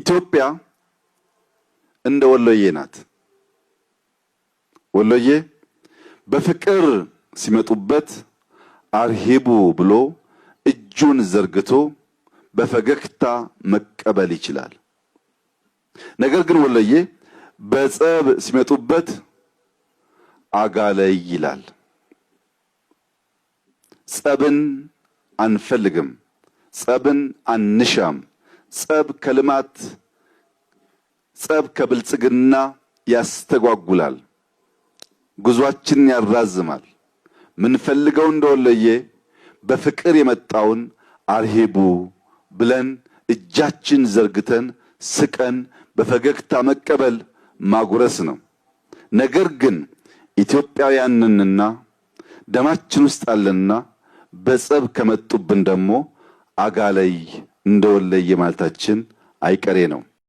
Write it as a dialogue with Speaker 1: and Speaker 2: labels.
Speaker 1: ኢትዮጵያ እንደ ወሎዬ ናት። ወሎዬ በፍቅር ሲመጡበት አርሂቡ ብሎ እጁን ዘርግቶ በፈገግታ መቀበል ይችላል። ነገር ግን ወሎዬ በጸብ ሲመጡበት አጋለይ ይላል። ጸብን አንፈልግም፣ ጸብን አንሻም። ጸብ ከልማት ጸብ ከብልጽግና ያስተጓጉላል፣ ጉዟችንን ያራዝማል። ምንፈልገው እንደወሎዬ በፍቅር የመጣውን አርሂቡ ብለን እጃችን ዘርግተን ስቀን በፈገግታ መቀበል ማጉረስ ነው። ነገር ግን ኢትዮጵያውያንንና ደማችን ውስጥ አለና በጸብ ከመጡብን ደግሞ አጋለይ እንደወለየ ማለታችን አይቀሬ ነው።